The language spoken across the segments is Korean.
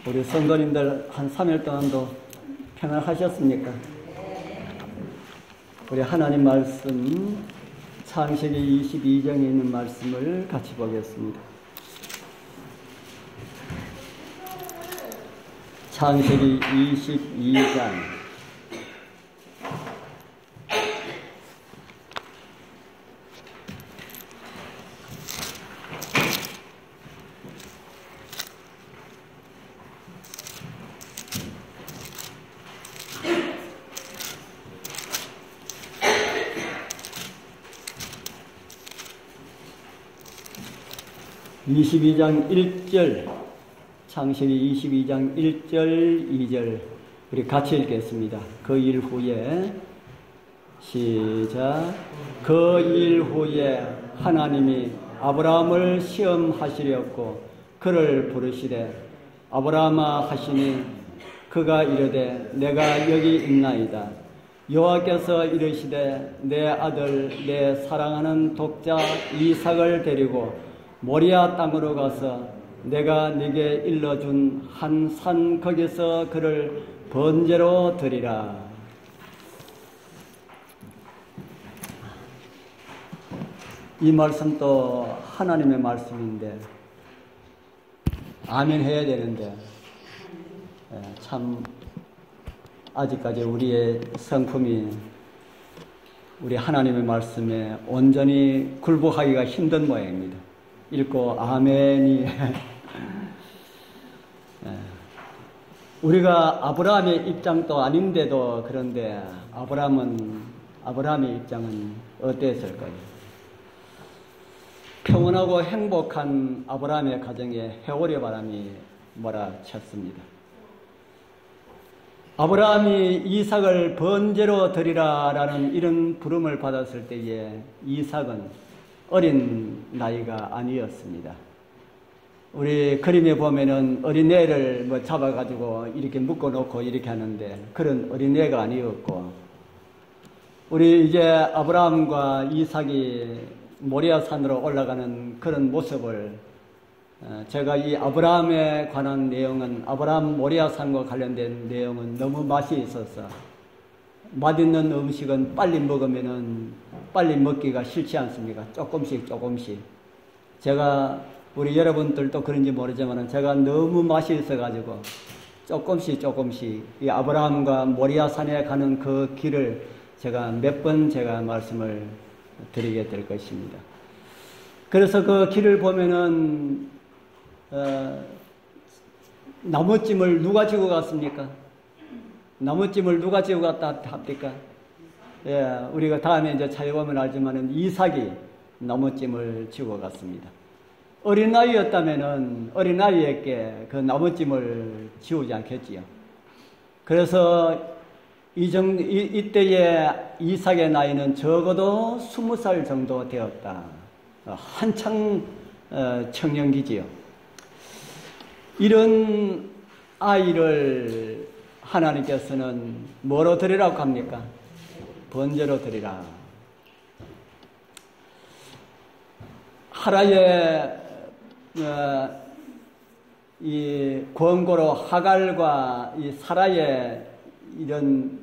우리 성도님들 한 3일 동안도 평안하셨습니까? 우리 하나님 말씀 창세기 22장에 있는 말씀을 같이 보겠습니다. 창세기 22장 22장 1절, 창세기 22장 1절, 2절 우리 같이 읽겠습니다. 그 일 후에 시작. 그 일 후에 하나님이 아브라함을 시험하시려고 그를 부르시되 아브라함아 하시니 그가 이르되 내가 여기 있나이다. 여호와께서 이르시되 내 아들 내 사랑하는 독자 이삭을 데리고 모리아 땅으로 가서 내가 네게 일러준 한 산 거기서 그를 번제로 드리라. 이 말씀도 하나님의 말씀인데 아멘 해야 되는데 참 아직까지 우리의 성품이 우리 하나님의 말씀에 온전히 굴복하기가 힘든 모양입니다. 읽고 아멘이 우리가 아브라함의 입장도 아닌데도 그런데 아브라함의 입장은 어땠을까요? 평온하고 행복한 아브라함의 가정에 해오리 바람이 몰아쳤습니다. 아브라함이 이삭을 번제로 드리라라는 이런 부름을 받았을 때에 이삭은 어린 나이가 아니었습니다. 우리 그림에 보면은 어린애를 잡아가지고 이렇게 묶어놓고 이렇게 하는데 그런 어린애가 아니었고, 우리 이제 아브라함과 이삭이 모리아 산으로 올라가는 그런 모습을 제가 이 아브라함에 관한 내용은 아브라함 모리아 산과 관련된 내용은 너무 맛이 있어서 맛있는 음식은 빨리 먹으면은 빨리 먹기가 싫지 않습니까? 조금씩 제가 우리 여러분들도 그런지 모르지만 제가 너무 맛이 있어가지고 조금씩 이 아브라함과 모리아 산에 가는 그 길을 제가 몇 번 제가 말씀을 드리게 될 것입니다. 그래서 그 길을 보면은 나무찜을 누가 지고 갔습니까? 나무찜을 누가 지고 갔다 합니까? 예, 우리가 다음에 이제 찾아보면 알지만은 이삭이 나무찜을 지고 갔습니다. 어린아이였다면은 어린아이에게 그 나무찜을 지우지 않겠지요. 그래서 이때의 이삭의 나이는 적어도 20살 정도 되었다. 한창 청년기지요. 이런 아이를 하나님께서는 뭐로 드리라고 합니까? 번제로 드리라. 하라의 이 권고로 하갈과 이 사라의 이런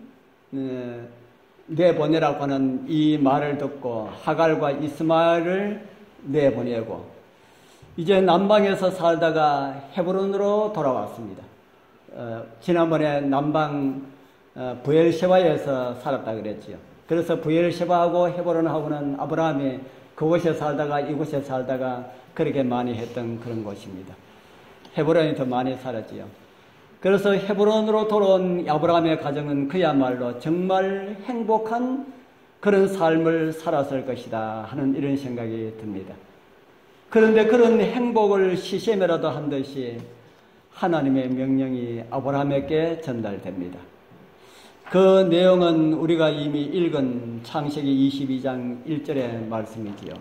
내보내라고 하는 이 말을 듣고 하갈과 이스마엘을 내보내고 이제 남방에서 살다가 헤브론으로 돌아왔습니다. 지난번에 남방 브엘셰바에서 살았다 그랬지요. 그래서 브엘셰바하고 헤브론하고는 아브라함이 그곳에 살다가 이곳에 살다가 그렇게 많이 했던 그런 곳입니다. 헤브론이 더 많이 살았지요. 그래서 헤브론으로 돌아온 아브라함의 가정은 그야말로 정말 행복한 그런 삶을 살았을 것이다 하는 이런 생각이 듭니다. 그런데 그런 행복을 시샘이라도 한 듯이 하나님의 명령이 아브라함에게 전달됩니다. 그 내용은 우리가 이미 읽은 창세기 22장 1절의 말씀이지요.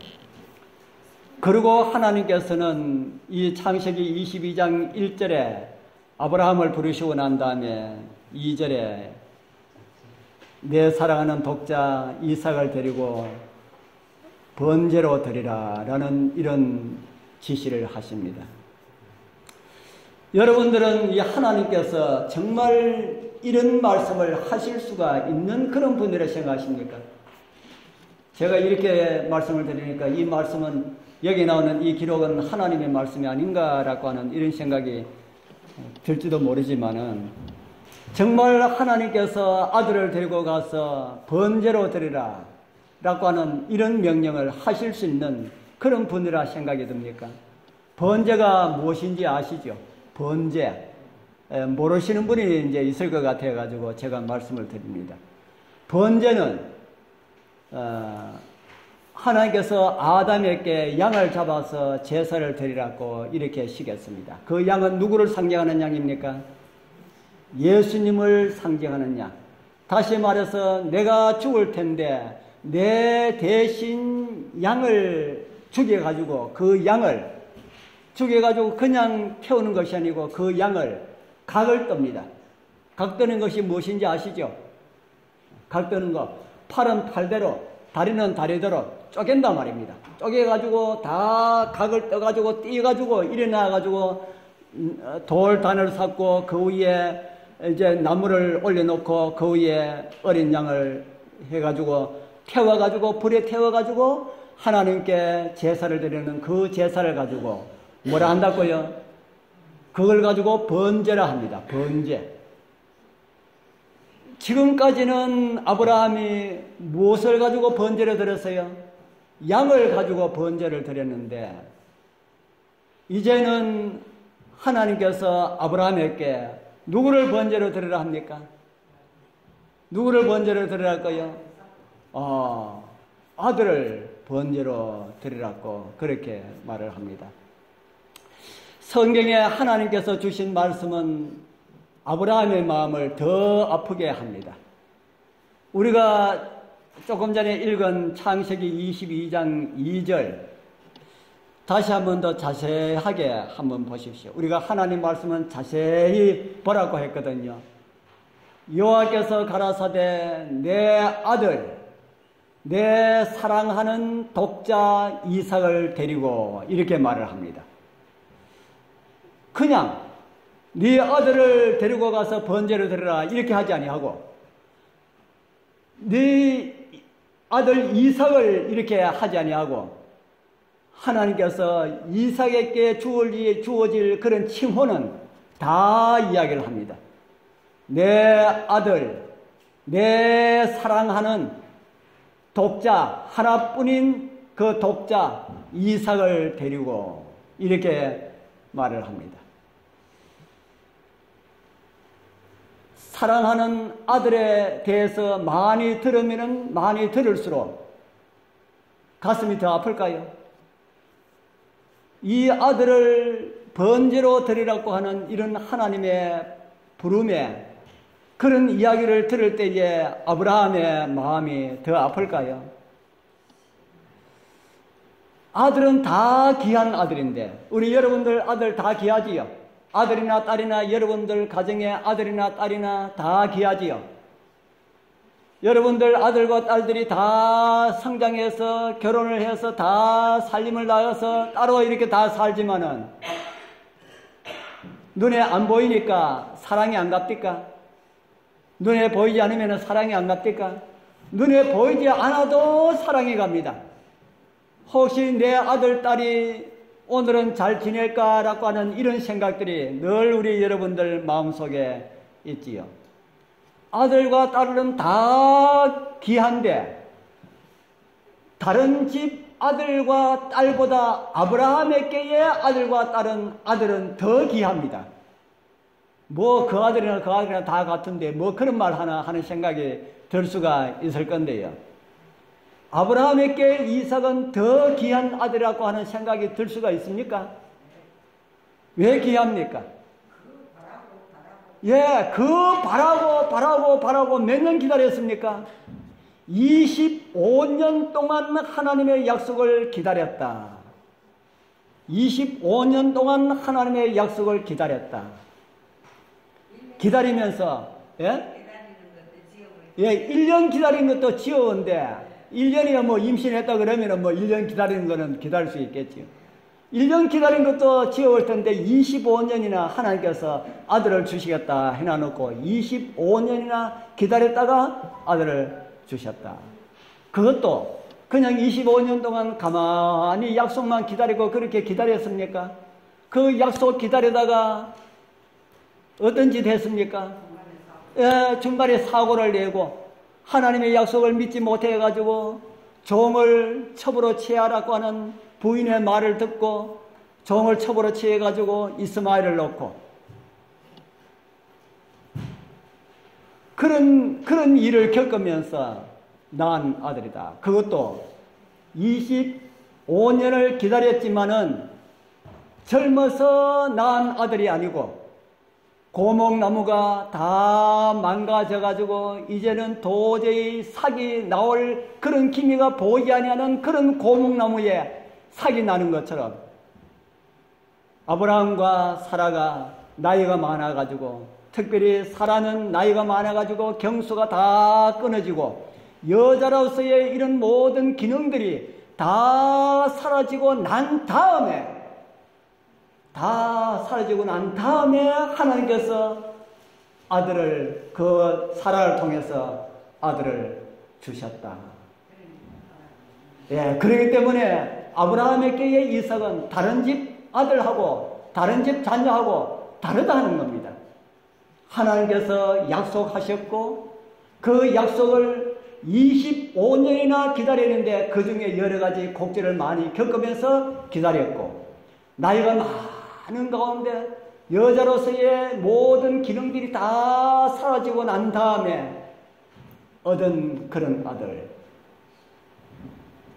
그리고 하나님께서는 이 창세기 22장 1절에 아브라함을 부르시고 난 다음에 2절에 내 사랑하는 독자 이삭을 데리고 번제로 드리라 라는 이런 지시를 하십니다. 여러분들은 이 하나님께서 정말 이런 말씀을 하실 수가 있는 그런 분이라 생각하십니까? 제가 이렇게 말씀을 드리니까 이 말씀은 여기 나오는 이 기록은 하나님의 말씀이 아닌가라고 하는 이런 생각이 들지도 모르지만은 정말 하나님께서 아들을 데리고 가서 번제로 드리라 라고 하는 이런 명령을 하실 수 있는 그런 분이라 생각이 듭니까? 번제가 무엇인지 아시죠? 번제. 모르시는 분이 이제 있을 것 같아가지고 제가 말씀을 드립니다. 번제는, 하나님께서 아담에게 양을 잡아서 제사를 드리라고 이렇게 시켰습니다. 그 양은 누구를 상징하는 양입니까? 예수님을 상징하는 양. 다시 말해서 내가 죽을 텐데 내 대신 양을 죽여가지고 그 양을 죽여가지고 그냥 태우는 것이 아니고 그 양을 각을 떱니다. 각 뜨는 것이 무엇인지 아시죠? 각 뜨는 거. 팔은 팔대로, 다리는 다리대로 쪼갠단 말입니다. 쪼개가지고 다 각을 떠가지고 띄가지고 일어나가지고 돌단을 쌓고 그 위에 이제 나무를 올려놓고 그 위에 어린 양을 해가지고 태워가지고 불에 태워가지고 하나님께 제사를 드리는 그 제사를 가지고 뭐라 한다고요? 그걸 가지고 번제라 합니다. 번제. 지금까지는 아브라함이 무엇을 가지고 번제를 드렸어요? 양을 가지고 번제를 드렸는데 이제는 하나님께서 아브라함에게 누구를 번제로 드리라 합니까? 누구를 번제로 드리라 할까요? 아들을 번제로 드리라고 그렇게 말을 합니다. 성경에 하나님께서 주신 말씀은 아브라함의 마음을 더 아프게 합니다. 우리가 조금 전에 읽은 창세기 22장 2절 다시 한번 더 자세하게 한번 보십시오. 우리가 하나님 말씀은 자세히 보라고 했거든요. 여호와께서 가라사대 내 아들 내 사랑하는 독자 이삭을 데리고 이렇게 말을 합니다. 그냥 네 아들을 데리고 가서 번제를 드려라 이렇게 하지 아니하고 네 아들 이삭을 이렇게 하지 아니하고 하나님께서 이삭에게 주어질 그런 칭호는 다 이야기를 합니다. 내 아들, 내 사랑하는 독자 하나뿐인 그 독자 이삭을 데리고 이렇게 말을 합니다. 사랑하는 아들에 대해서 많이 들으면 많이 들을수록 가슴이 더 아플까요? 이 아들을 번제로 드리라고 하는 이런 하나님의 부름에 그런 이야기를 들을 때에 아브라함의 마음이 더 아플까요? 아들은 다 귀한 아들인데 우리 여러분들 아들 다 귀하지요? 아들이나 딸이나 여러분들 가정의 아들이나 딸이나 다 귀하지요. 여러분들 아들과 딸들이 다 성장해서 결혼을 해서 다 살림을 나가서 따로 이렇게 다 살지만은 눈에 안 보이니까 사랑이 안 갑니까? 눈에 보이지 않으면 사랑이 안 갑니까? 눈에 보이지 않아도 사랑이 갑니다. 혹시 내 아들, 딸이 오늘은 잘 지낼까라고 하는 이런 생각들이 늘 우리 여러분들 마음속에 있지요. 아들과 딸은 다 귀한데 다른 집 아들과 딸보다 아브라함에게의 아들과 딸은 아들은 더 귀합니다. 뭐 그 아들이나 다 같은데 뭐 그런 말 하나 하는 생각이 들 수가 있을 건데요. 아브라함에게 이삭은 더 귀한 아들이라고 하는 생각이 들 수가 있습니까? 왜 귀합니까? 예, 그 바라고 몇 년 기다렸습니까? 25년 동안 하나님의 약속을 기다렸다. 25년 동안 하나님의 약속을 기다렸다. 기다리면서, 예? 예, 1년 기다린 것도 지겨운데, 1년이야 뭐 임신했다 그러면 뭐 1년 기다리는 거는 기다릴 수 있겠지요. 1년 기다린 것도 지겨울 텐데 25년이나 하나님께서 아들을 주시겠다 해놔놓고 25년이나 기다렸다가 아들을 주셨다. 그것도 그냥 25년 동안 가만히 약속만 기다리고 그렇게 기다렸습니까? 그 약속 기다리다가 어떤 짓 했습니까? 중간에 사고를 내고 하나님의 약속을 믿지 못해가지고 종을 첩으로 취하라고 하는 부인의 말을 듣고 종을 첩으로 취해가지고 이스마엘을 놓고 그런 일을 겪으면서 낳은 아들이다. 그것도 25년을 기다렸지만은 젊어서 낳은 아들이 아니고 고목나무가 다 망가져가지고 이제는 도저히 삭이 나올 그런 기미가 보이지 아니하는 그런 고목나무에 삭이 나는 것처럼 아브라함과 사라가 나이가 많아가지고 특별히 사라는 나이가 많아가지고 경수가 다 끊어지고 여자로서의 이런 모든 기능들이 다 사라지고 난 다음에 하나님께서 아들을 그 사라를 통해서 아들을 주셨다. 예, 그렇기 때문에 아브라함에게의 이삭은 다른 집 아들하고 다른 집 자녀하고 다르다는 겁니다. 하나님께서 약속하셨고 그 약속을 25년이나 기다렸는데 그 중에 여러 가지 곡절을 많이 겪으면서 기다렸고 나이가 많은 가운데 여자로서의 모든 기능들이 다 사라지고 난 다음에 얻은 그런 아들,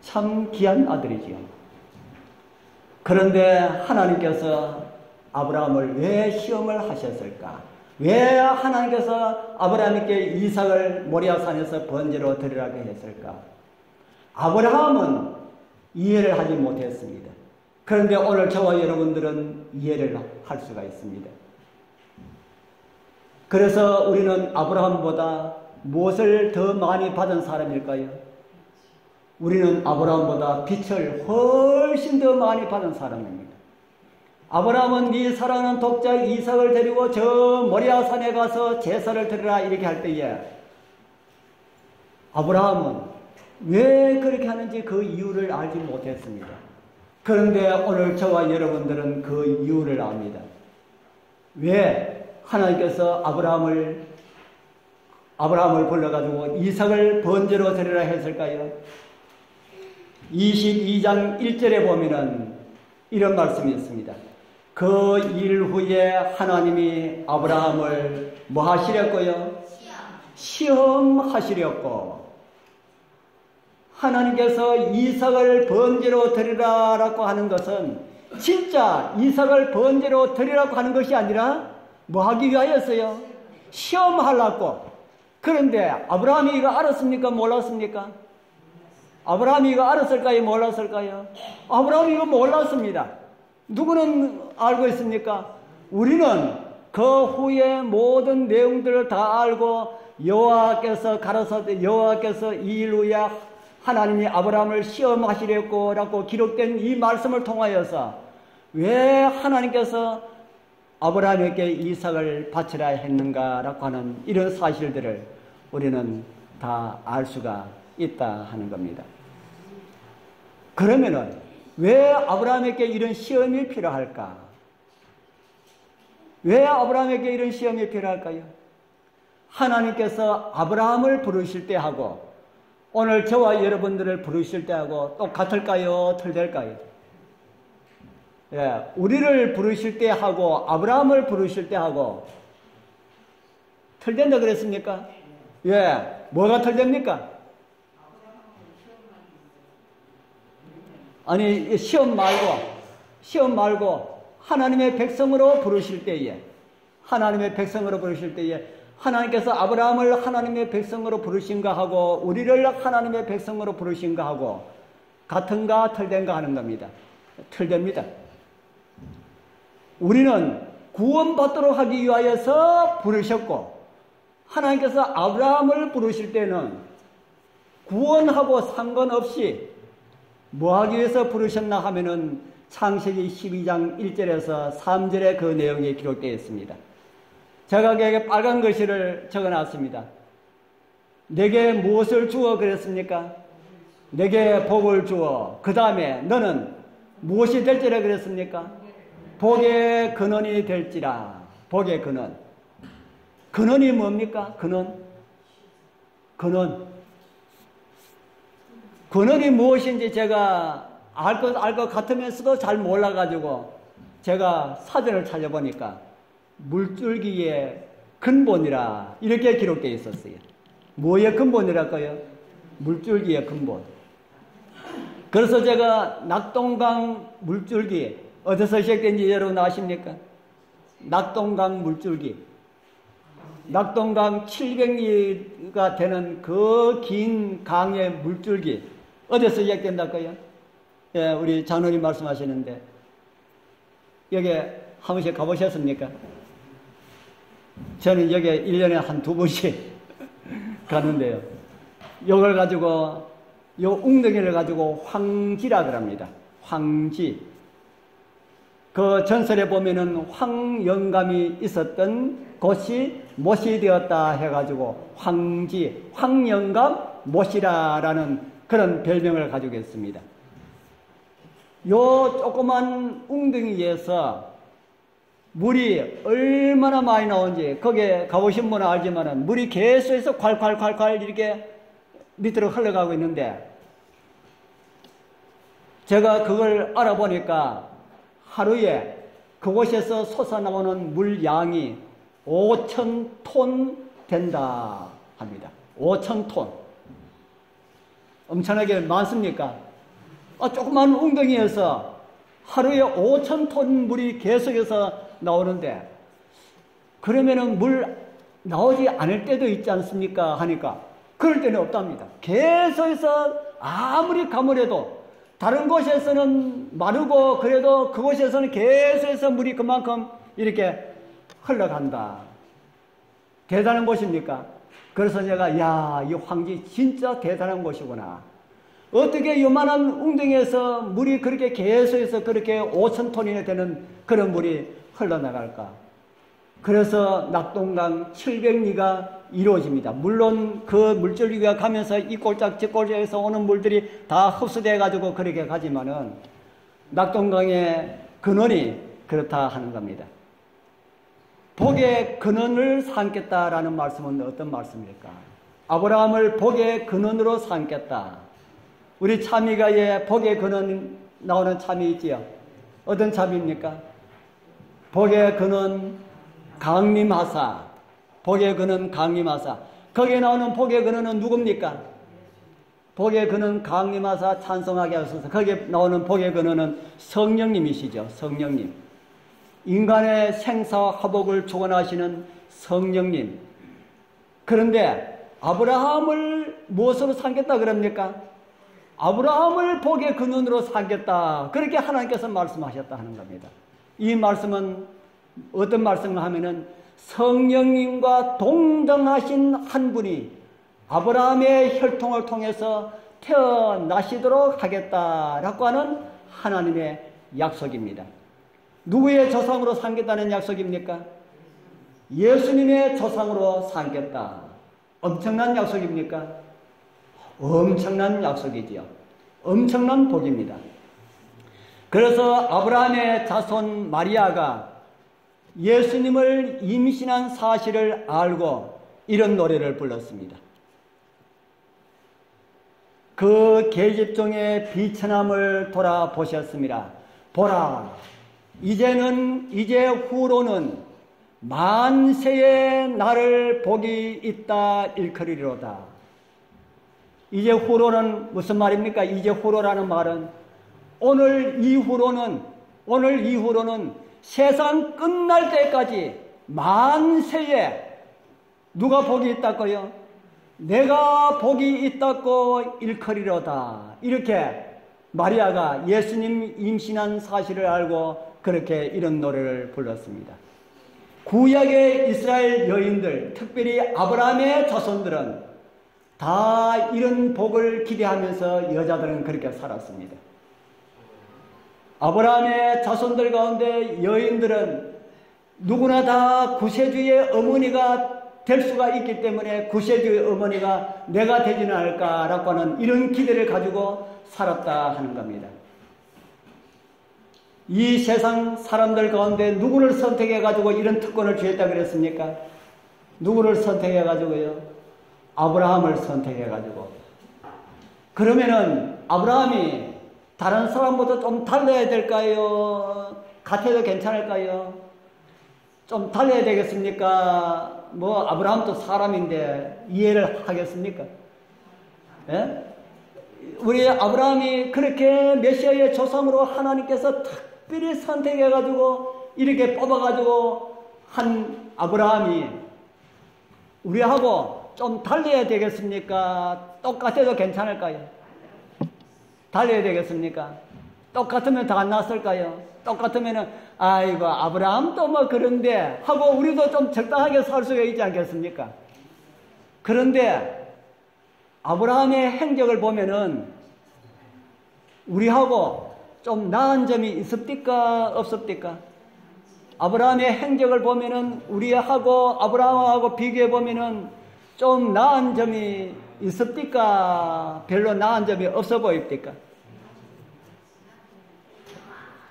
참 귀한 아들이지요. 그런데 하나님께서 아브라함을 왜 시험을 하셨을까? 왜 하나님께서 아브라함에게 이삭을 모리아산에서 번제로 드리라고 했을까? 아브라함은 이해를 하지 못했습니다. 그런데 오늘 저와 여러분들은 이해를 할 수가 있습니다. 그래서 우리는 아브라함보다 무엇을 더 많이 받은 사람일까요? 우리는 아브라함보다 빛을 훨씬 더 많이 받은 사람입니다. 아브라함은 네 사랑하는 독자 이삭을 데리고 저 모리아산에 가서 제사를 드리라 이렇게 할 때에 아브라함은 왜 그렇게 하는지 그 이유를 알지 못했습니다. 그런데 오늘 저와 여러분들은 그 이유를 압니다. 왜 하나님께서 아브라함을 불러가지고 이삭을 번제로 드리라 했을까요? 22장 1절에 보면은 이런 말씀이 있습니다. 그 일 후에 하나님이 아브라함을 뭐 하시렸고요? 시험하시렸고 하나님께서 이삭을 번제로 드리라라고 하는 것은 진짜 이삭을 번제로 드리라고 하는 것이 아니라 뭐 하기 위하였어요? 시험하려고. 그런데 아브라함이 이거 알았습니까? 몰랐습니까? 아브라함이 이거 알았을까요? 몰랐을까요? 아브라함이 이거 몰랐습니다. 누구는 알고 있습니까? 우리는 그 후에 모든 내용들을 다 알고 여호와께서 가라사대 여호와께서 이 일 후에 하나님이 아브라함을 시험하시려고 라고 기록된 이 말씀을 통하여서 왜 하나님께서 아브라함에게 이삭을 바치라 했는가라고 하는 이런 사실들을 우리는 다 알 수가 있다 하는 겁니다. 그러면은 왜 아브라함에게 이런 시험이 필요할까? 왜 아브라함에게 이런 시험이 필요할까요? 하나님께서 아브라함을 부르실 때 하고 오늘 저와 여러분들을 부르실 때 하고 똑같을까요? 틀릴까요? 예, 우리를 부르실 때 하고 아브라함을 부르실 때 하고 틀린다 그랬습니까? 예, 뭐가 틀립니까? 아니 시험 말고 하나님의 백성으로 부르실 때에 하나님께서 아브라함을 하나님의 백성으로 부르신가 하고 우리를 하나님의 백성으로 부르신가 하고 같은가 틀린가 하는 겁니다. 틀립니다. 우리는 구원받도록 하기 위하여서 부르셨고 하나님께서 아브라함을 부르실 때는 구원하고 상관없이 뭐 하기 위해서 부르셨나 하면은 창세기 12장 1절에서 3절에 그 내용이 기록되어 있습니다. 제가 거기에 빨간 글씨를 적어놨습니다. 내게 무엇을 주어 그랬습니까? 내게 복을 주어. 그 다음에 너는 무엇이 될지라 그랬습니까? 복의 근원이 될지라. 복의 근원. 근원이 뭡니까? 근원이 무엇인지 제가 알 것 같으면서도 잘 몰라가지고 제가 사전을 찾아보니까 물줄기의 근본이라 이렇게 기록되어 있었어요. 뭐의 근본이랄까요? 물줄기의 근본. 그래서 제가 낙동강 물줄기 어디서 시작된지 여러분 아십니까? 낙동강 물줄기. 낙동강 700리가 되는 그 긴 강의 물줄기 어디서 시작된다고요? 예, 우리 장로님 말씀하시는데 여기 한 번씩 가보셨습니까? 저는 여기 1년에 한 2번씩 가는데요. 이걸 가지고 요 웅덩이를 가지고 황지라 그럽니다. 황지. 그 전설에 보면은 황영감이 있었던 곳이 못이 되었다 해가지고 황지, 황영감 못이라라는 그런 별명을 가지고 있습니다. 요 조그만 웅덩이에서 물이 얼마나 많이 나오는지 거기에 가보신 분은 알지만은 물이 계속해서 콸콸콸콸 이렇게 밑으로 흘러가고 있는데 제가 그걸 알아보니까 하루에 그곳에서 솟아나오는 물양이 5,000톤 된다 합니다. 5,000톤. 엄청나게 많습니까? 조그만 웅덩이에서 하루에 5,000톤 물이 계속해서 나오는데 그러면은 물 나오지 않을 때도 있지 않습니까? 하니까 그럴 때는 없답니다. 계속해서 아무리 가물해도 다른 곳에서는 마르고 그래도 그곳에서는 계속해서 물이 그만큼 이렇게 흘러간다. 대단한 곳입니까? 그래서 제가 이 황지 진짜 대단한 곳이구나. 어떻게 요만한 웅덩이에서 물이 그렇게 계속해서 그렇게 5,000톤이나 되는 그런 물이 흘러나갈까? 그래서 낙동강 700리가 이루어집니다. 물론 그 물줄기가 가면서 이 꼴짝 저 꼴짝에서 오는 물들이 다 흡수돼 가지고 그렇게 가지만은 낙동강의 근원이 그렇다 하는 겁니다. 복의 근원을 삼겠다라는 말씀은 어떤 말씀일까? 아브라함을 복의 근원으로 삼겠다. 우리 참이가에 복의 근원 나오는 참이 있지요. 어떤 참입니까? 복의 근원 강림하사. 복의 근원 강림하사. 거기에 나오는 복의 근원은 누굽니까? 복의 근원 강림하사 찬송하게 하소서. 거기에 나오는 복의 근원은 성령님이시죠. 성령님. 인간의 생사와 화복을 주관하시는 성령님. 그런데 아브라함을 무엇으로 삼겠다 그럽니까? 아브라함을 복의 근원으로 삼겠다. 그렇게 하나님께서 말씀하셨다 하는 겁니다. 이 말씀은 어떤 말씀을 하면은 성령님과 동등하신 한 분이 아브라함의 혈통을 통해서 태어나시도록 하겠다라고 하는 하나님의 약속입니다. 누구의 조상으로 삼겠다는 약속입니까? 예수님의 조상으로 삼겠다. 엄청난 약속입니까? 엄청난 약속이지요. 엄청난 복입니다. 그래서 아브라함의 자손 마리아가 예수님을 임신한 사실을 알고 이런 노래를 불렀습니다. 그 계집종의 비천함을 돌아보셨습니다. 보라, 이제 후로는 만세의 나를 복이 있다 일컬으리로다. 이제 후로는 무슨 말입니까? 이제 후로라는 말은 오늘 이후로는 세상 끝날 때까지 만세에 누가 복이 있다고요? 내가 복이 있다고 일컬이로다. 이렇게 마리아가 예수님 임신한 사실을 알고 그렇게 이런 노래를 불렀습니다. 구약의 이스라엘 여인들, 특별히 아브라함의 자손들은 다 이런 복을 기대하면서 여자들은 그렇게 살았습니다. 아브라함의 자손들 가운데 여인들은 누구나 다 구세주의 어머니가 될 수가 있기 때문에 구세주의 어머니가 내가 되지는 않을까라고 하는 이런 기대를 가지고 살았다 하는 겁니다. 이 세상 사람들 가운데 누구를 선택해가지고 이런 특권을 주었다 그랬습니까? 누구를 선택해가지고요? 아브라함을 선택해가지고. 그러면은 아브라함이 다른 사람보다 좀 달라야 될까요? 같아도 괜찮을까요? 좀 달라야 되겠습니까? 뭐 아브라함도 사람인데 이해를 하겠습니까? 예? 우리 아브라함이 그렇게 메시아의 조상으로 하나님께서 특별히 선택해가지고 이렇게 뽑아가지고 한 아브라함이 우리하고 좀 달라야 되겠습니까? 똑같아도 괜찮을까요? 달라야 되겠습니까? 똑같으면 다 안 났을까요? 똑같으면은 아이고 아브라함도 뭐 그런데 하고 우리도 좀 적당하게 살 수가 있지 않겠습니까? 그런데 아브라함의 행적을 보면은 우리하고 좀 나은 점이 있습니까? 없습니까? 아브라함의 행적을 보면은 우리하고 아브라함하고 비교해 보면은 좀 나은 점이 있습니까? 별로 나은 점이 없어 보입니까?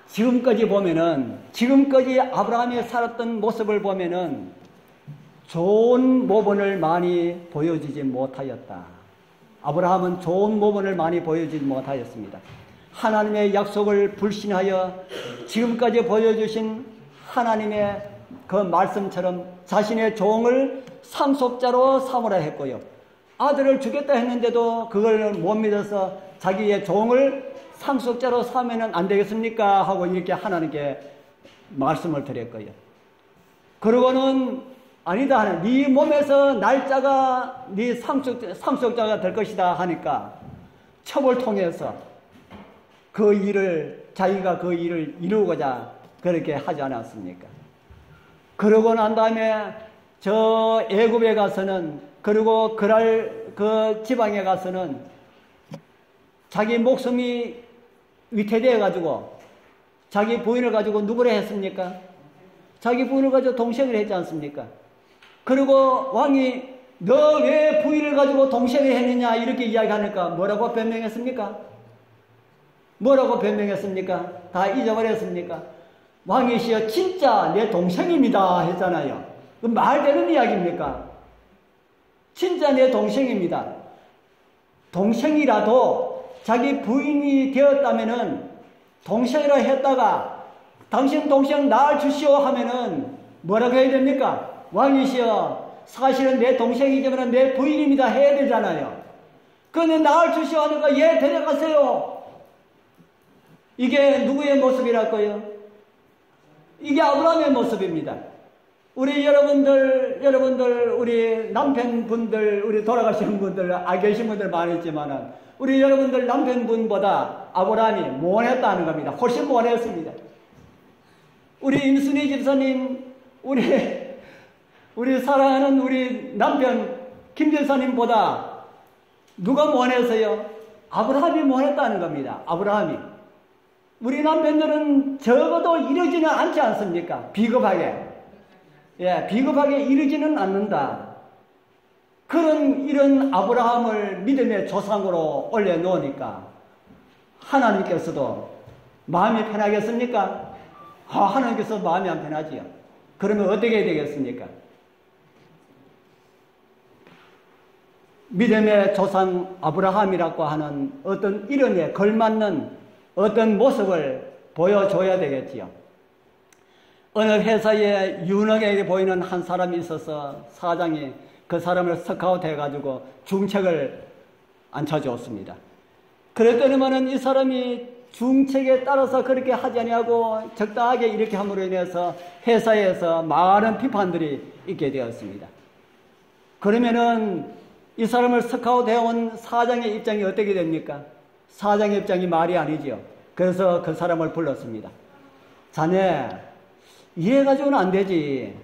지금까지 보면은, 지금까지 아브라함이 살았던 모습을 보면은 좋은 모범을 많이 보여주지 못하였다. 아브라함은 좋은 모범을 많이 보여주지 못하였습니다. 하나님의 약속을 불신하여 지금까지 보여주신 하나님의 그 말씀처럼 자신의 종을 상속자로 삼으라 했고요. 아들을 주겠다 했는데도 그걸 못 믿어서 자기의 종을 상속자로 삼으면 안 되겠습니까? 하고 이렇게 하나님께 말씀을 드렸고요. 그러고는 아니다 하는 네 몸에서 날짜가 네 상속자가 될 것이다 하니까 첩을 통해서 그 일을 자기가 그 일을 이루고자 그렇게 하지 않았습니까? 그러고 난 다음에 저 애굽에 가서는 그리고 그 지방에 가서는 자기 목숨이 위태되어 가지고 자기 부인을 가지고 누구를 했습니까? 자기 부인을 가지고 동생을 했지 않습니까? 그리고 왕이 너 왜 부인을 가지고 동생을 했느냐 이렇게 이야기하니까 뭐라고 변명했습니까? 뭐라고 변명했습니까? 다 잊어버렸습니까? 왕이시여 진짜 내 동생입니다 했잖아요. 그 말되는 이야기입니까? 진짜 내 동생입니다. 동생이라도 자기 부인이 되었다면은 동생이라 했다가 당신 동생 낳아 주시오 하면은 뭐라고 해야 됩니까? 왕이시여 사실은 내 동생이지만 내 부인입니다 해야 되잖아요. 그런데 낳아 주시오 하니까 얘 데려가세요. 이게 누구의 모습이랄까요? 이게 아브라함의 모습입니다. 우리 여러분들, 우리 남편분들, 우리 돌아가신 분들, 계신 분들 많았지만은, 우리 여러분들 남편분보다 아브라함이 모원했다는 겁니다. 훨씬 모원했습니다. 우리 임순희 집사님, 우리 사랑하는 우리 남편 김 집사님보다 누가 모원했어요? 아브라함이 모원했다는 겁니다. 아브라함이. 우리 남편들은 적어도 이러지는 않지 않습니까? 비겁하게. 예, 비겁하게 이르지는 않는다. 이런 아브라함을 믿음의 조상으로 올려놓으니까 하나님께서도 마음이 편하겠습니까? 하나님께서 마음이 안 편하지요. 그러면 어떻게 해야 되겠습니까? 믿음의 조상 아브라함이라고 하는 어떤 이름에 걸맞는 어떤 모습을 보여줘야 되겠지요. 어느 회사에 유능하게 보이는 한 사람이 있어서 사장이 그 사람을 스카우트 해가지고 중책을 앉혀주었습니다. 그랬더니만은 이 사람이 중책에 따라서 그렇게 하지 아니하고 적당하게 이렇게 함으로 인해서 회사에서 많은 비판들이 있게 되었습니다. 그러면은 이 사람을 스카우트 해온 사장의 입장이 어떻게 됩니까? 사장의 입장이 말이 아니죠. 그래서 그 사람을 불렀습니다. 자네 이해가지고는 안 되지.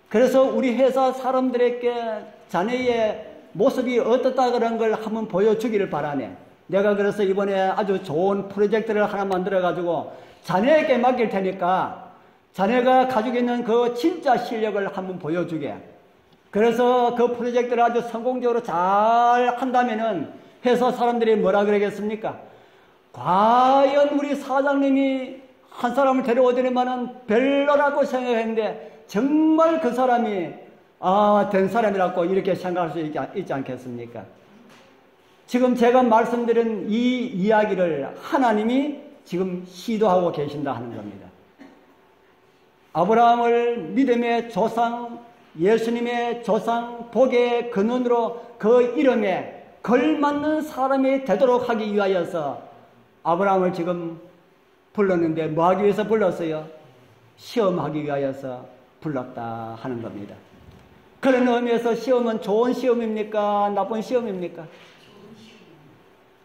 그래서 우리 회사 사람들에게 자네의 모습이 어떻다 그런 걸 한번 보여주기를 바라네. 내가 그래서 이번에 아주 좋은 프로젝트를 하나 만들어가지고 자네에게 맡길 테니까 자네가 가지고 있는 그 진짜 실력을 한번 보여주게. 그래서 그 프로젝트를 아주 성공적으로 잘 한다면은 회사 사람들이 뭐라 그러겠습니까? 과연 우리 사장님이 한 사람을 데려오더니만은 별로라고 생각했는데 정말 그 사람이 된 사람이라고 이렇게 생각할 수 있지 않겠습니까? 지금 제가 말씀드린 이 이야기를 하나님이 지금 시도하고 계신다 하는 겁니다. 아브라함을 믿음의 조상, 예수님의 조상, 복의 근원으로 그 이름에 걸맞는 사람이 되도록 하기 위하여서 아브라함을 지금 불렀는데 뭐 하기 위해서 불렀어요? 시험하기 위하여서 불렀다 하는 겁니다. 그런 의미에서 시험은 좋은 시험입니까? 나쁜 시험입니까?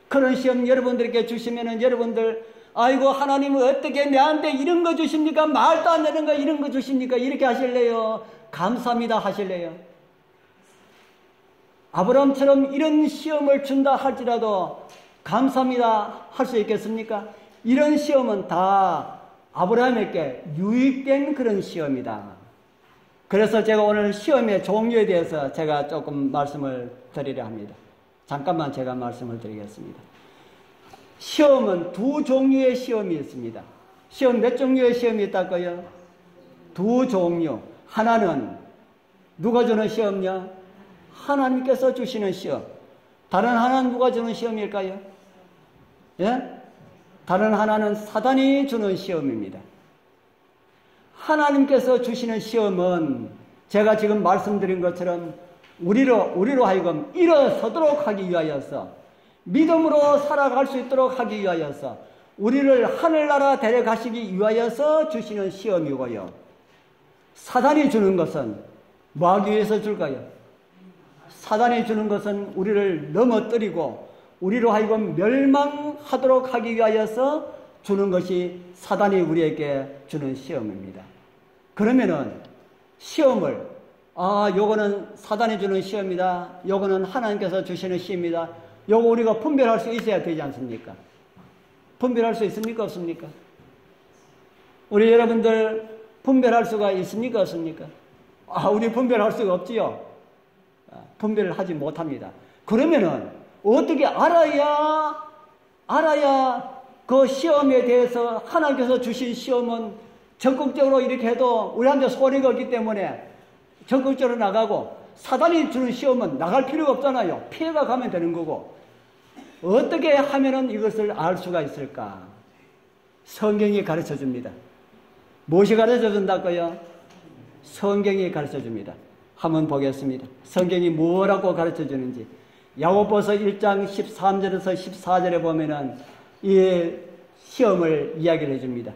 그런 시험 여러분들에게 주시면은 여러분들 아이고 하나님은 어떻게 내한테 이런 거 주십니까? 말도 안 되는 거 이런 거 주십니까? 이렇게 하실래요? 감사합니다 하실래요? 아브라함처럼 이런 시험을 준다 할지라도 감사합니다 할 수 있겠습니까? 이런 시험은 다 아브라함에게 유익된 그런 시험이다. 그래서 제가 오늘 시험의 종류에 대해서 제가 조금 말씀을 드리려 합니다. 잠깐만 제가 말씀을 드리겠습니다. 시험은 두 종류의 시험이 있습니다. 시험 몇 종류의 시험이 있다고요? 두 종류. 하나는 누가 주는 시험이냐? 하나님께서 주시는 시험. 다른 하나는 누가 주는 시험일까요? 예? 다른 하나는 사단이 주는 시험입니다. 하나님께서 주시는 시험은 제가 지금 말씀드린 것처럼 우리로 하여금 일어서도록 하기 위하여서 믿음으로 살아갈 수 있도록 하기 위하여서 우리를 하늘나라 데려가시기 위하여서 주시는 시험이고요. 사단이 주는 것은 뭐 하기 위해서 줄까요? 사단이 주는 것은 우리를 넘어뜨리고 우리로 하여금 멸망하도록 하기 위하여서 주는 것이 사단이 우리에게 주는 시험입니다. 그러면은 시험을 요거는 사단이 주는 시험이다. 요거는 하나님께서 주시는 시험이다. 요거 우리가 분별할 수 있어야 되지 않습니까? 분별할 수 있습니까? 없습니까? 우리 여러분들 분별할 수가 있습니까? 없습니까? 우리 분별할 수가 없지요. 분별을 하지 못합니다. 그러면은 어떻게 알아야 그 시험에 대해서 하나님께서 주신 시험은 적극적으로 이렇게 해도 우리한테 손해가 없기 때문에 적극적으로 나가고 사단이 주는 시험은 나갈 필요가 없잖아요. 피해가 가면 되는 거고. 어떻게 하면은 이것을 알 수가 있을까? 성경이 가르쳐 줍니다. 무엇이 가르쳐 준다고요? 성경이 가르쳐 줍니다. 한번 보겠습니다. 성경이 뭐라고 가르쳐 주는지. 야고보서 1장 13절에서 14절에 보면은 이 시험을 이야기를 해줍니다.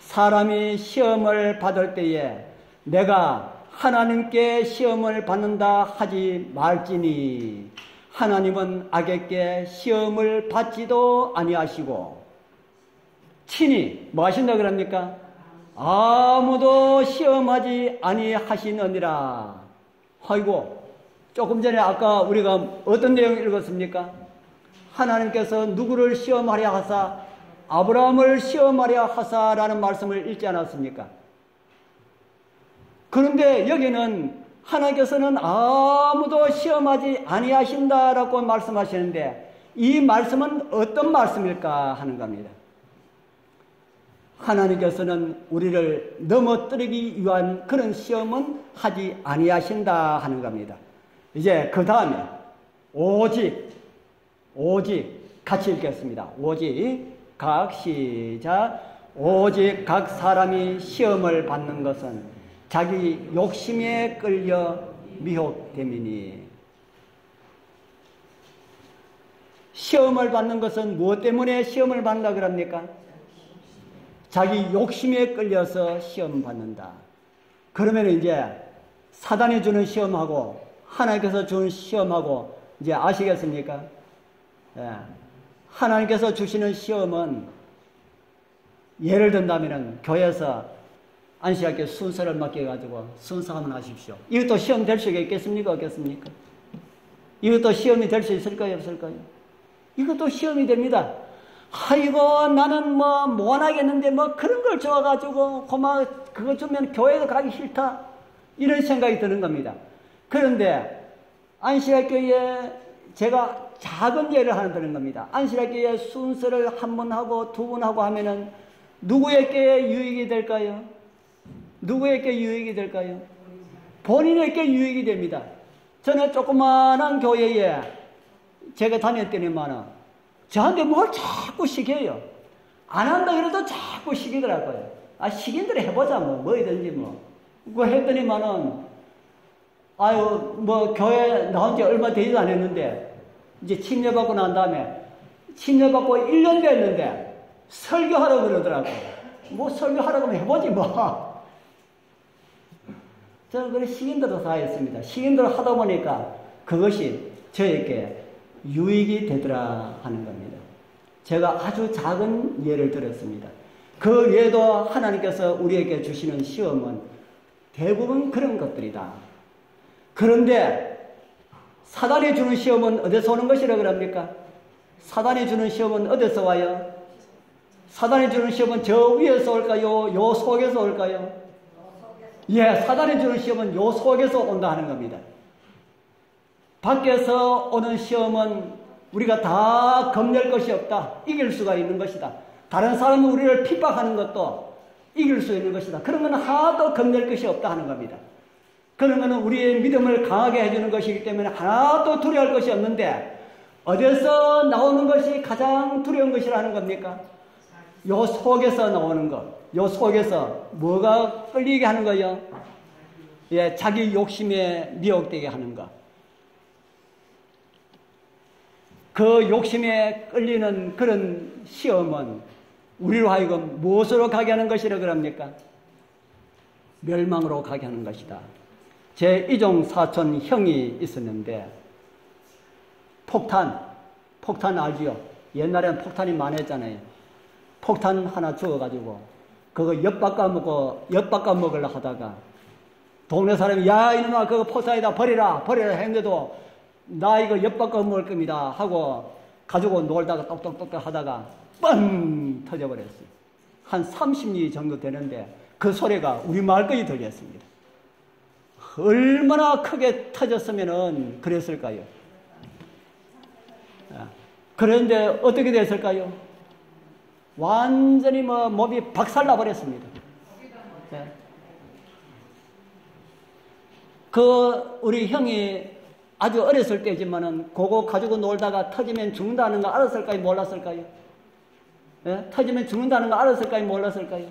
사람이 시험을 받을 때에 내가 하나님께 시험을 받는다 하지 말지니 하나님은 악에게 시험을 받지도 아니하시고 친히 뭐 하신다 그럽니까? 아무도 시험하지 아니하시느니라. 아이고 조금 전에 아까 우리가 어떤 내용을 읽었습니까? 하나님께서 누구를 시험하려 하사 아브라함을 시험하려 하사라는 말씀을 읽지 않았습니까? 그런데 여기는 하나님께서는 아무도 시험하지 아니하신다라고 말씀하시는데 이 말씀은 어떤 말씀일까 하는 겁니다. 하나님께서는 우리를 넘어뜨리기 위한 그런 시험은 하지 아니하신다 하는 겁니다. 이제 그 다음에 오직 같이 읽겠습니다. 오직 각 시작 오직 각 사람이 시험을 받는 것은 자기 욕심에 끌려 미혹됨이니. 시험을 받는 것은 무엇 때문에 시험을 받는다 그럽니까? 자기 욕심에 끌려서 시험 받는다. 그러면 이제 사단이 주는 시험하고 하나님께서 주는 시험하고 이제 아시겠습니까? 예. 하나님께서 주시는 시험은 예를 든다면 교회에서 안식학교 순서를 맡겨가지고 순서하면 하십시오. 이것도 시험 될 수가 있겠습니까? 없겠습니까? 이것도 시험이 될 수 있을까요? 없을까요? 이것도 시험이 됩니다. 아이고 나는 뭐 못하겠는데 뭐 그런 걸 줘가지고 고마 그거 주면 교회도 가기 싫다 이런 생각이 드는 겁니다. 그런데 안식일교회에 제가 작은 예를 하나 드는 겁니다. 안식일교회 순서를 한 번 하고 두 번 하고 하면은 누구에게 유익이 될까요? 누구에게 유익이 될까요? 본인에게 유익이 됩니다. 저는 조그마한 교회에 제가 다녔더니만은 저한테 뭘 자꾸 시켜요. 안 한다 그래도 자꾸 시키더라고요. 아, 시킨 대로 해보자, 뭐이든지 그거 했더니만은, 아유, 교회 나온 지 얼마 되지도 않았는데, 이제 침례받고 난 다음에, 침례받고 1년 됐는데, 설교하라고 그러더라고요. 설교하라고 하면 해보지, 저는 그래 시킨 대로 다 했습니다. 시킨 대로 하다 보니까 그것이 저에게 유익이 되더라 하는 겁니다. 제가 아주 작은 예를 들었습니다. 그 외에도 하나님께서 우리에게 주시는 시험은 대부분 그런 것들이다. 그런데 사단이 주는 시험은 어디서 오는 것이라 그럽니까? 사단이 주는 시험은 어디서 와요? 사단이 주는 시험은 저 위에서 올까요? 요 속에서 올까요? 예, 사단이 주는 시험은 요 속에서 온다 하는 겁니다. 밖에서 오는 시험은 우리가 다 겁낼 것이 없다. 이길 수가 있는 것이다. 다른 사람은 우리를 핍박하는 것도 이길 수 있는 것이다. 그런 건 하나도 겁낼 것이 없다 하는 겁니다. 그런 건 우리의 믿음을 강하게 해주는 것이기 때문에 하나도 두려워할 것이 없는데 어디서 나오는 것이 가장 두려운 것이라는 겁니까? 요 속에서 나오는 것. 요 속에서 뭐가 끌리게 하는 거예요? 예, 자기 욕심에 미혹되게 하는 것. 그 욕심에 끌리는 그런 시험은 우리로 하여금 무엇으로 가게 하는 것이라 그럽니까? 멸망으로 가게 하는 것이다. 제 이종 사촌 형이 있었는데 폭탄 알지요? 옛날에는 폭탄이 많았잖아요. 폭탄 하나 주워가지고 그거 엿바꿔 먹으려고 하다가 동네 사람이 야 이놈아 그거 폭탄이다 버리라 했는데도 나 이거 엿바꿔 먹을 겁니다 하고 가지고 놀다가 똑똑똑똑 하다가 뻥 터져버렸어요. 한 30리 정도 되는데 그 소리가 우리 마을까지 들렸습니다. 얼마나 크게 터졌으면은 그랬을까요? 그런데 어떻게 됐을까요? 완전히 몸이 박살나버렸습니다. 네. 우리 형이 아주 어렸을 때지만은 그거 가지고 놀다가 터지면 죽는다는 거 알았을까요? 몰랐을까요? 예? 터지면 죽는다는 거 알았을까요? 몰랐을까요?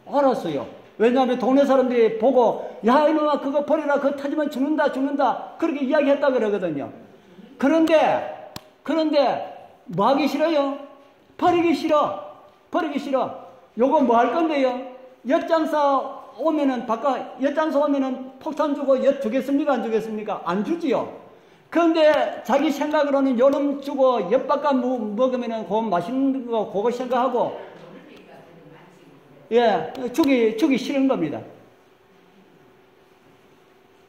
알았어요. 왜냐하면 동네 사람들이 보고 야 이놈아 그거 버리라 그거 터지면 죽는다 그렇게 이야기했다 그러거든요. 그런데 뭐 하기 싫어요? 버리기 싫어. 요거 뭐 할 건데요? 엿장사 오면은 폭탄 주고 엿 주겠습니까? 안 주겠습니까? 안 주지요. 그런데 자기 생각으로는 요놈 주고 엿바꿔 먹으면은 그거 맛있는 거 그거 생각하고 예, 주기 싫은 겁니다.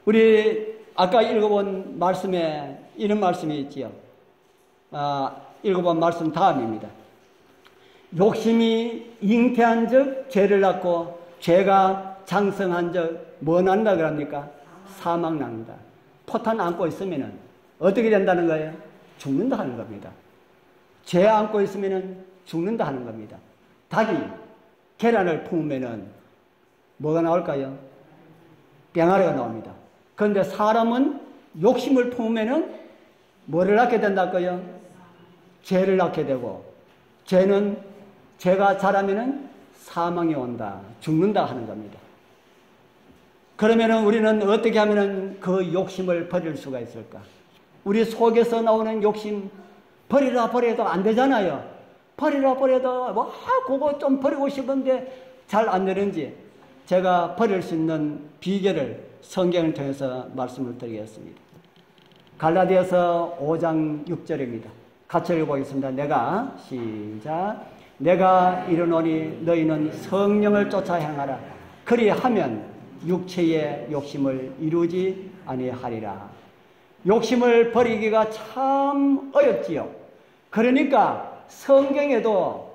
우리 아까 읽어본 말씀에 이런 말씀이 있지요. 읽어본 말씀 다음입니다. 욕심이 잉태한 적 죄를 낳고 죄가 장성한 적 뭐 난다 그럽니까? 사망 납니다. 포탄 안고 있으면은 어떻게 된다는 거예요? 죽는다 하는 겁니다. 죄 안고 있으면은 죽는다 하는 겁니다. 닭이 계란을 품으면은 뭐가 나올까요? 병아리가 나옵니다. 그런데 사람은 욕심을 품으면은 뭐를 낳게 된다고요? 죄를 낳게 되고 죄가 자라면은 사망이 온다, 죽는다 하는 겁니다. 그러면은 우리는 어떻게 하면은 그 욕심을 버릴 수가 있을까? 우리 속에서 나오는 욕심 버리라 해도 안 되잖아요. 버리라 해도 그거 좀 버리고 싶은데 잘 안 되는지 제가 버릴 수 있는 비결을 성경을 통해서 말씀을 드리겠습니다. 갈라디아서 5장 6절입니다. 같이 읽어보겠습니다. 내가 이르노니 너희는 성령을 쫓아 행하라. 그리하면 육체의 욕심을 이루지 아니하리라. 욕심을 버리기가 참 어렵지요. 그러니까 성경에도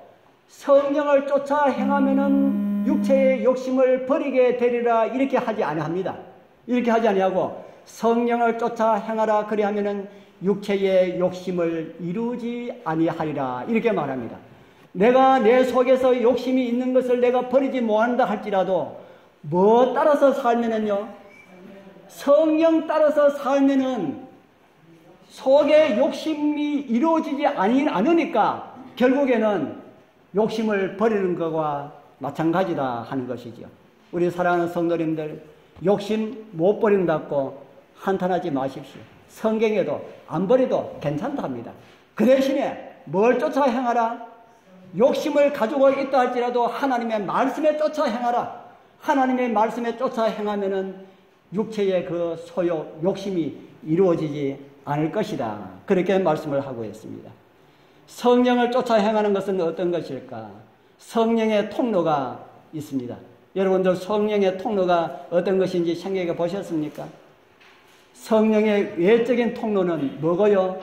성령을 쫓아 행하면은 육체의 욕심을 버리게 되리라 이렇게 하지 아니합니다. 이렇게 하지 아니하고 성령을 쫓아 행하라 그리하면은 육체의 욕심을 이루지 아니하리라 이렇게 말합니다. 내가 내 속에서 욕심이 있는 것을 내가 버리지 못한다 할지라도 뭐 따라서 살면은요, 성령 따라서 살면은 속에 욕심이 이루어지지 않으니까 결국에는 욕심을 버리는 것과 마찬가지다 하는 것이죠. 우리 사랑하는 성도님들, 욕심 못 버린다고 한탄하지 마십시오. 성경에도 안 버려도 괜찮다 합니다. 그 대신에 뭘 쫓아 행하라? 욕심을 가지고 있다 할지라도 하나님의 말씀에 쫓아 행하라. 하나님의 말씀에 쫓아 행하면은 육체의 그 소욕, 욕심이 이루어지지 않을 것이다. 그렇게 말씀을 하고 있습니다. 성령을 쫓아 행하는 것은 어떤 것일까? 성령의 통로가 있습니다. 여러분들 성령의 통로가 어떤 것인지 생각해 보셨습니까? 성령의 외적인 통로는 뭐고요?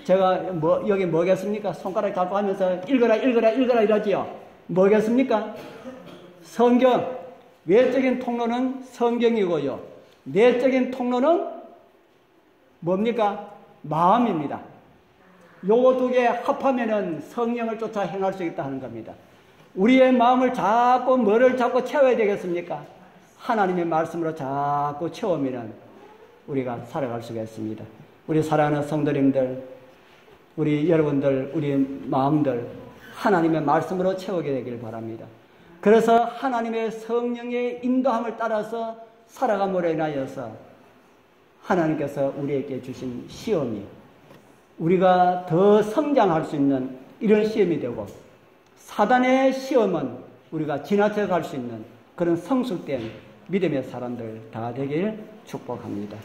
제가 여기 뭐겠습니까? 손가락 잡고 하면서 읽어라 이러지요. 뭐겠습니까? 성경. 외적인 통로는 성경이고요. 내적인 통로는 뭡니까? 마음입니다. 요거 두 개 합하면은 성령을 쫓아 행할 수 있다 하는 겁니다. 우리의 마음을 자꾸 뭐를 자꾸 채워야 되겠습니까? 하나님의 말씀으로 자꾸 채우면은 우리가 살아갈 수가 있습니다. 우리 사랑하는 성도님들, 우리 여러분들, 우리 마음들 하나님의 말씀으로 채우게 되길 바랍니다. 그래서 하나님의 성령의 인도함을 따라서 살아감으로 인하여서 하나님께서 우리에게 주신 시험이 우리가 더 성장할 수 있는 이런 시험이 되고, 사단의 시험은 우리가 지나쳐 갈 수 있는 그런 성숙된 믿음의 사람들 다 되길 축복합니다.